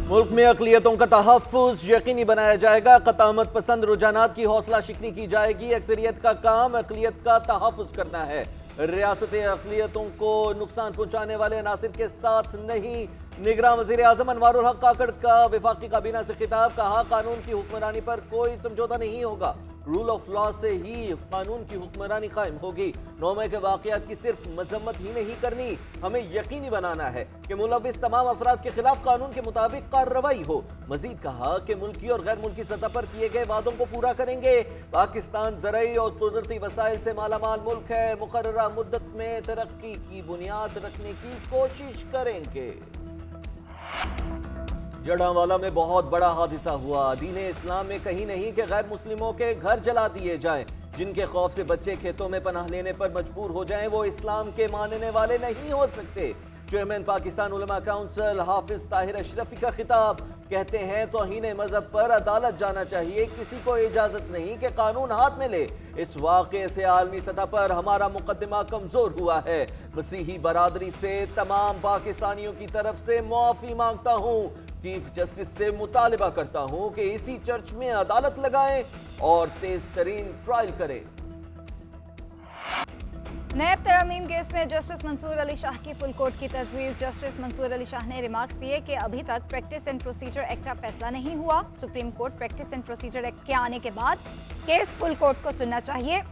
मुल्क में अक़लियतों का तहफ़्फ़ुज़ यकीनी बनाया जाएगा। क़तामत पसंद रुझानात की हौसला शिकनी की जाएगी। अक्सरियत का काम अक़लियत का तहफ़्फ़ुज़ करना है। रियासत अक़लियतों को नुकसान पहुँचाने वाले अनासिर के साथ नहीं। निगरान वज़ीर आज़म अनवारुल हक काकड़ का वफाकी काबीना से खिताब, कहा कानून की हुक्मरानी पर कोई समझौता नहीं होगा। रूल ऑफ लॉ से ही कानून की हुक्मरानी कायम होगी। 9 मई के वाक़यात की सिर्फ मजम्मत ही नहीं करनी, हमें यकीनी बनाना है कि मुलव्विस तमाम अफराद के खिलाफ कानून के मुताबिक कार्रवाई हो। मजीद कहा कि मुल्की और गैर मुल्की सतह पर किए गए वादों को पूरा करेंगे। पाकिस्तान ज़रई और कुदरती वसाइल से मालामाल मुल्क है। मुकर्ररा मुद्दत में तरक्की की बुनियाद रखने की कोशिश करेंगे। जड़ांवाला में बहुत बड़ा हादसा हुआ। दीन इस्लाम में कहीं नहीं कि गैर मुस्लिमों के घर जला दिए जाएं। जिनके खौफ से बच्चे खेतों में पनाह लेने पर मजबूर हो जाएं, वो इस्लाम के मानने वाले नहीं हो सकते। चेयरमैन पाकिस्तान उलमा काउंसिल हाफिज ताहिर अशरफी का खिताब, कहते हैं तौहीन मजहब पर अदालत जाना चाहिए, किसी को इजाजत नहीं कि कानून हाथ में ले। इस वाक़े से आलमी सतह पर हमारा मुकदमा कमजोर हुआ है। मसीही बरादरी से तमाम पाकिस्तानियों की तरफ से मुआफ़ी मांगता हूँ। चीफ जस्टिस से मुतालिबा करता हूँ कि इसी चर्च में अदालत लगाएं और तेज तरीन ट्रायल करें। नैब तरमीम केस में जस्टिस मंसूर अली शाह की फुल कोर्ट की तजवीज़। जस्टिस मंसूर अली शाह ने रिमार्क्स दिए कि अभी तक प्रैक्टिस एंड प्रोसीजर एक्ट का फैसला नहीं हुआ। Supreme court practice and procedure act के आने के बाद केस फुल कोर्ट को सुनना चाहिए।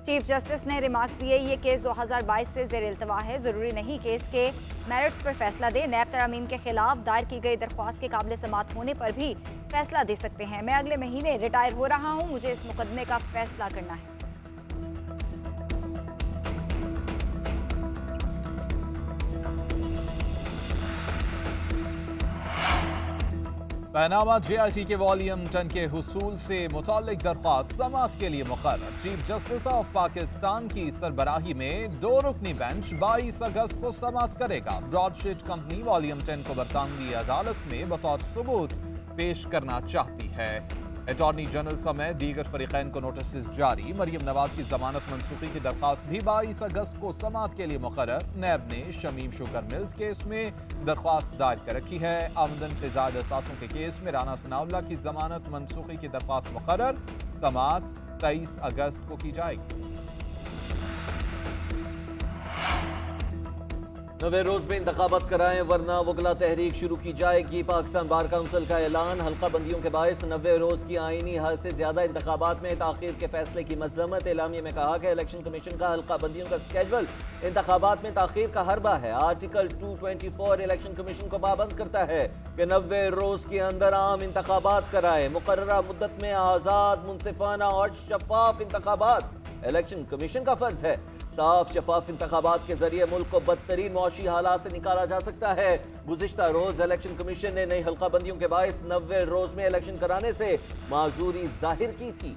चीफ जस्टिस ने रिमार्क्स दिए, ये केस 2022 से ज़ेर इल्तवा है, ज़रूरी नहीं केस के मेरिट्स पर फैसला दे। नैब तरमीम के खिलाफ दायर की गई दरख्वास्त के काबिल समात होने पर भी फैसला दे सकते हैं। मैं अगले महीने रिटायर हो रहा हूँ, मुझे इस मुकदमे का फैसला करना है। पनामा JIT के वॉल्यूम 10 के हुसूल से मुताल्लिक दरख्वास्त समाअत के लिए मुकर्रर। चीफ जस्टिस ऑफ पाकिस्तान की सरबराही में 2 रुकनी बेंच 22 अगस्त को समाअत करेगा। ब्रॉडशीट कंपनी वॉल्यूम 10 को बरतानवी अदालत में बतौर सबूत पेश करना चाहती है। अटॉर्नी जनरल समेत दीगर फरीकैन को नोटिस जारी। मरियम नवाज की जमानत मनसूखी की दरख्वास्त भी 22 अगस्त को समाअत के लिए मुकर्रर। नैब ने शमीम शुगर मिल्स केस में दरख्वास्त दायर कर रखी है। आमदन से ज्यादा असासों के केस में राना सनाउल्लाह की जमानत मनसूखी की दरख्वास्त मुकर्रर। समाअत 23 अगस्त को की जाएगी। नवे रोज में इंतखाबात कराएं वरना वकला तहरीक शुरू की जाएगी। पाकिस्तान बार काउंसिल का ऐलान, हल्का बंदियों के बायस 90 रोज की आईनी हद से ज्यादा इंतखाबात में ताखीर के फैसले की मजम्मत। एलामिया में कहा कि इलेक्शन कमीशन का हल्का बंदियों का स्केजुअल इंतखाबात में ताखीर का हरबा है। आर्टिकल 224 इलेक्शन कमीशन को पाबंद करता है कि 90 रोज के अंदर आम इंतखाबात कराए। मुकर्ररा मुद्दत में आजाद, मुनसिफाना और शफाफ इंतखाबात इलेक्शन कमीशन का फर्ज है। साफ शफाफ इंतखाबात के जरिए मुल्क को बदतरीन मौशी हालात से निकाला जा सकता है। गुज़िश्ता रोज इलेक्शन कमीशन ने नई हल्का बंदियों के बायस 90 रोज में इलेक्शन कराने से माजूरी जाहिर की थी।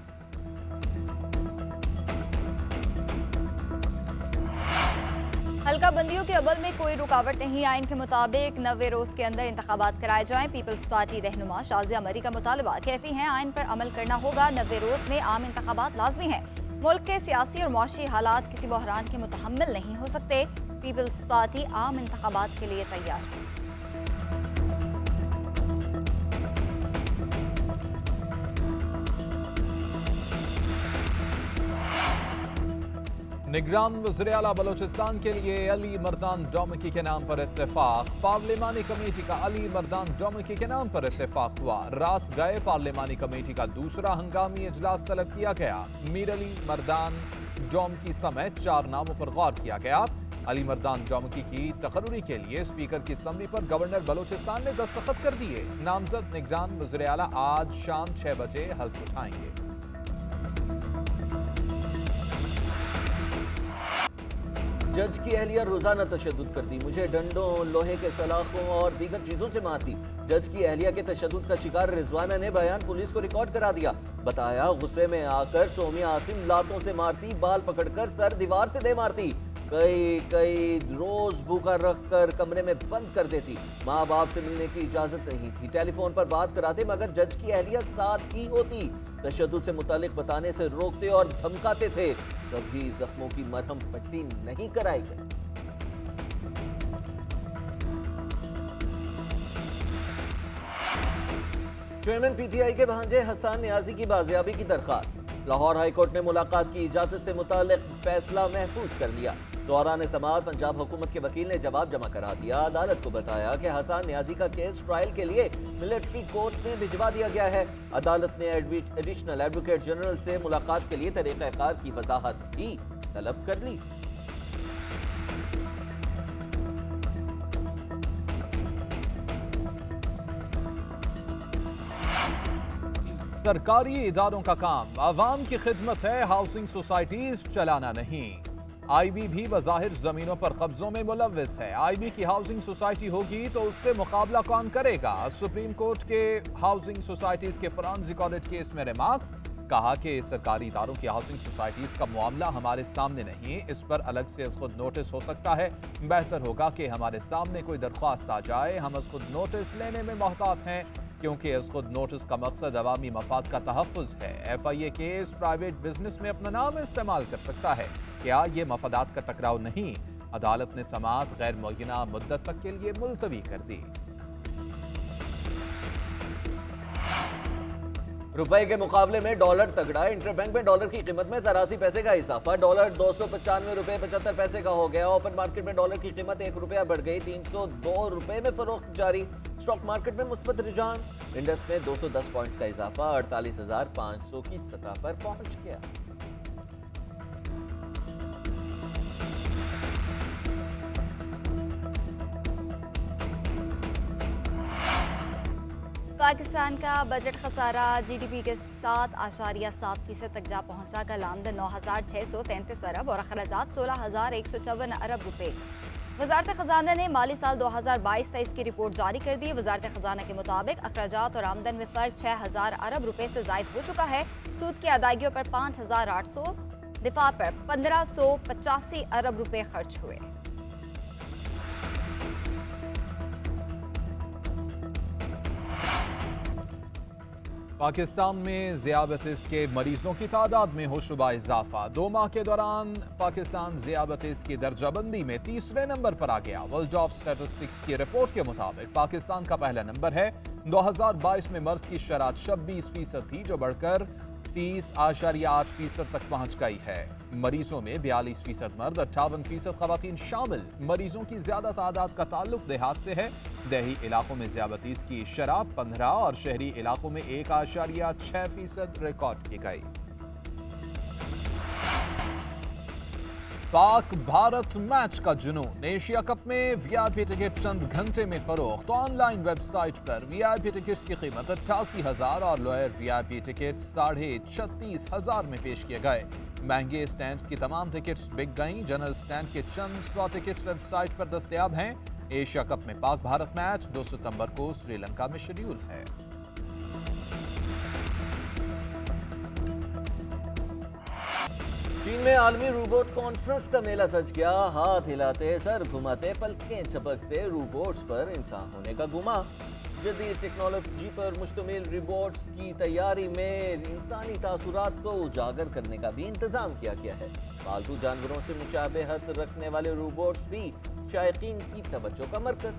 हल्का बंदियों के अमल में कोई रुकावट नहीं। आइन के मुताबिक 90 रोज के अंदर इंतखाबात कराए जाएं। पीपल्स पार्टी रहनुमा शाजिया मरी का मुतालबा, कहती हैं आइन पर अमल करना होगा। 90 रोज में आम इंतखाबात लाजमी है। मुल्क के सियासी और मुआशी हालात किसी बहरान के मुतहम्मिल नहीं हो सकते। पीपल्स पार्टी आम इंतखाबात के लिए तैयार है। निगरान वज़ीर आला बलोचिस्तान के लिए अली मर्दान डोमकी के नाम पर इत्तेफाक। पार्लिमानी कमेटी का अली मर्दान डोमकी के नाम पर इत्तेफाक हुआ। रात गए पार्लिमानी कमेटी का दूसरा हंगामी इजलास तलब किया गया। मीर अली मर्दान डोमकी समेत 4 नामों पर गौर किया गया। अली मर्दान डोमकी की तकर्री के लिए स्पीकर की असम्बली पर गवर्नर बलोचिस्तान ने दस्तखत कर दिए। नामजद निगरान वज़ीर आला आज शाम 6 बजे हल्फ उठाएंगे। जज की अहलिया रोजाना तशद्दुद करती, मुझे डंडों, लोहे के सलाखों और दीगर चीजों से मारती। जज की अहलिया के तशद्दुद का शिकार रिजवाना ने बयान पुलिस को रिकॉर्ड करा दिया। बताया गुस्से में आकर सोमिया आसिम लातों से मारती, बाल पकड़कर सर दीवार से दे मारती। कई रोज भूखा रखकर कमरे में बंद कर देती। माँ बाप से मिलने की इजाजत नहीं थी। टेलीफोन पर बात कराते मगर जज की अहलिया साथ ही होती। तशद्दुद से मुतालिक बताने से रोकते और धमकाते थे। कभी जख्मों की मरहम पट्टी नहीं कराई गई। चेयरमैन पीटीआई के भांजे हसन नियाजी की बाजियाबी की दरखास्त। लाहौर हाईकोर्ट ने मुलाकात की इजाजत से मुताल्लिक फैसला महफूज कर लिया। दौरान समाअत पंजाब हुकूमत के वकील ने जवाब जमा करा दिया। अदालत को बताया कि हसन नियाजी का केस ट्रायल के लिए मिलिट्री कोर्ट में भिजवा दिया गया है। अदालत ने एडिशनल एडवोकेट जनरल से मुलाकात के लिए तरीक़ाकार की वजाहत भी तलब कर ली। सरकारी इदारों का काम आवाम की खिदमत है, हाउसिंग सोसाइटीज चलाना नहीं। आईबी भी बज़ाहिर जमीनों पर कब्जों में मुलव्विस है। आईबी की हाउसिंग सोसाइटी होगी तो उससे मुकाबला कौन करेगा? सुप्रीम कोर्ट के हाउसिंग सोसाइटीज के फॉरेंसिक ऑडिट केस में रिमार्क्स। कहा कि सरकारी इदारों की हाउसिंग सोसाइटीज का मामला हमारे सामने नहीं, इस पर अलग से खुद नोटिस हो सकता है। बेहतर होगा कि हमारे सामने कोई दरख्वास्त आ जाए, हम खुद नोटिस लेने में मोहतात हैं, क्योंकि इस खुद नोटिस का मकसद अवामी मफाद का तहफ़्फ़ुज़ है। FIA केस प्राइवेट बिजनेस में अपना नाम इस्तेमाल कर सकता है, क्या ये मफादात का टकराव नहीं? अदालत ने समाअत गैर मुअय्यना मुद्दत तक के लिए मुलतवी कर दी। रुपए के मुकाबले में डॉलर तगड़ा। इंटरबैंक में डॉलर की कीमत में 83 पैसे का इजाफा। डॉलर 295 रुपए 75 पैसे का हो गया। ओपन मार्केट में डॉलर की कीमत 1 रुपया बढ़ गई, 302 रुपए में फरोख्त जारी। स्टॉक मार्केट में मुस्बत रुझान। इंडेक्स में 210 पॉइंट्स का इजाफा 48,500 की सतह पर पहुंच गया। पाकिस्तान का बजट खसारा GDP के 7.7% तक जा पहुंचा। कल आमदन 9,633 अरब और अखराजात 16,154 अरब रुपए। वजारत खजाना ने माली साल 2022-23 की रिपोर्ट जारी कर दी। वजारत खजाना के मुताबिक अखराजात और आमदन में फर्क 6,000 अरब रुपए से जायद हो चुका है। सूद की अदायगियों पर 5,800, दिफा पर 1,585 अरब रुपए खर्च हुए। पाकिस्तान में ज़ियाबतीस के मरीजों की तादाद में होशरुबा इजाफा। 2 माह के दौरान पाकिस्तान ज़ियाबतीस की दर्जाबंदी में 3रे नंबर पर आ गया। वर्ल्ड ऑफ स्टैटिस्टिक्स की रिपोर्ट के मुताबिक पाकिस्तान का पहला नंबर है। 2022 में मर्ज की शरह 26% थी, जो बढ़कर 30.8% तक पहुंच गई है। मरीजों में 42% मर्द, 58% खवातीन शामिल। मरीजों की ज्यादा तादाद का ताल्लुक देहात से है। देही इलाकों में ज़ियाबतीस की शरह 15 और शहरी इलाकों में 1.6% रिकॉर्ड की गई। पाक भारत मैच का जुनून। एशिया कप में VIP टिकट चंद घंटे में फरोख्त। ऑनलाइन वेबसाइट पर VIP टिकट्स की कीमत 88,000 और लोअर VIP टिकट 36,500 में पेश किए गए। महंगे स्टैंड की तमाम टिकट्स बिक गईं। जनरल स्टैंड के चंद 100 टिकट्स वेबसाइट पर दस्तयाब हैं। एशिया कप में पाक भारत मैच 2 सितंबर को श्रीलंका में शेड्यूल है। चीन में आलमी रोबोट कॉन्फ्रेंस का मेला सज गया। हाथ हिलाते, सर घुमाते, पलकें झपकते रोबोट्स पर इंसान होने का गुमा। जदीद टेक्नोलॉजी पर मुश्तमिल रोबोट्स की तैयारी में इंसानी तासुरात को उजागर करने का भी इंतजाम किया गया है। पालतू जानवरों से मुशाबहत रखने वाले रोबोट्स भी शायकीन की तवज्जो का मरकज।